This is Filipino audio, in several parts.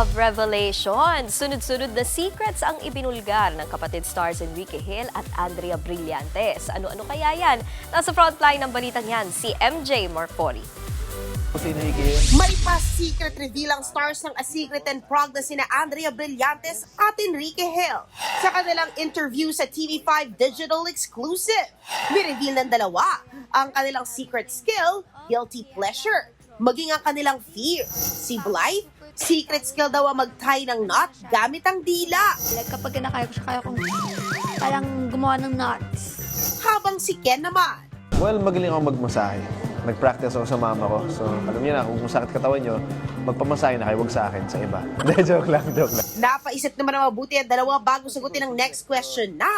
of revelation. Sunod-sunod na secrets ang ibinulgar ng kapatid stars Enrique Hill at Andrea Brillantes. Ano-ano kaya yan? Nasa frontline ng balitang yan, si MJ Marfori. May pa-secret reveal ang stars ng A Secret and Prog na sina Andrea Brillantes at Enrique Hill sa kanilang interview sa TV5 Digital Exclusive. Ni-reveal ng dalawa ang kanilang secret skill, guilty pleasure, maging ang kanilang fear. Si Blythe, secret skill daw ang mag-tie ng knot gamit ang dila. Like, kapag kinakaya ko siya, kaya kong parang gumawa ng knots. Habang si Ken naman, Well, magaling ako magmasahe. Nag-practice ako sa mama ko. So, alam niyo na, kung masakit katawan niyo, magpamasahe na kayo, wag sa akin, sa iba. Hindi, joke lang. napaisip naman ang mabuti ang dalawa bago sagutin ang next question na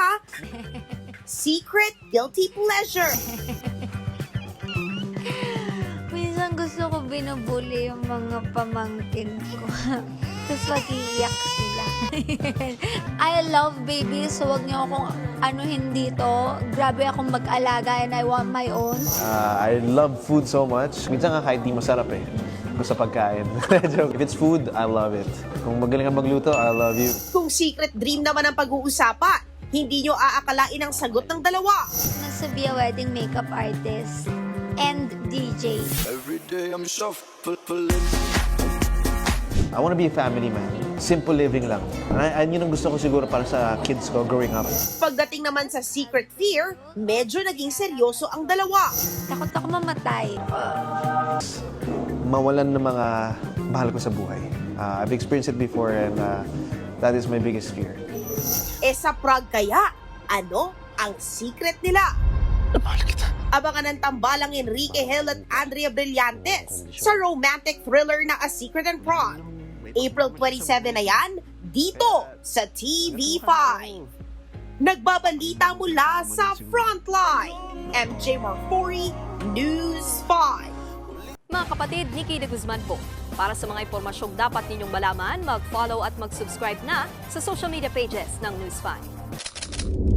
secret guilty pleasure. Minsan gusto ko binubuli yung mga pamangkin ko. Tapos mag-iiyak sila. I love babies, so wag niyo akong anuhin dito. Grabe akong mag-alaga and I want my own. I love food so much. Minsan nga kahit di masarap eh. Gusto pagkain. Joke. If it's food, I love it. Kung magaling ka magluto, I love you. Kung secret dream naman ang pag-uusapan, hindi nyo aakalain ang sagot ng dalawa. Nasa be a wedding makeup artist and DJ. Every day I'm shuffling. I want to be a family man. Simple living lang. And yun ang gusto ko siguro para sa kids ko growing up. Pagdating naman sa secret fear, medyo naging seryoso ang dalawa. Takot ako mamatay. Mawalan ng mga mahal ko sa buhay. I've experienced it before and that is my biggest fear. Sa Prague kaya, ano ang secret nila? Abangan ang tambalang Enrique Hill at Andrea Brillantes sa romantic thriller na A Secret and Prague. April 27 na yan, dito sa TV5. Nagbabalita mula sa Frontline, MJ Marfori, News 5. Mga kapatid, Nikki de Guzman po. Para sa mga impormasyong dapat ninyong malaman, mag-follow at mag-subscribe na sa social media pages ng News 5.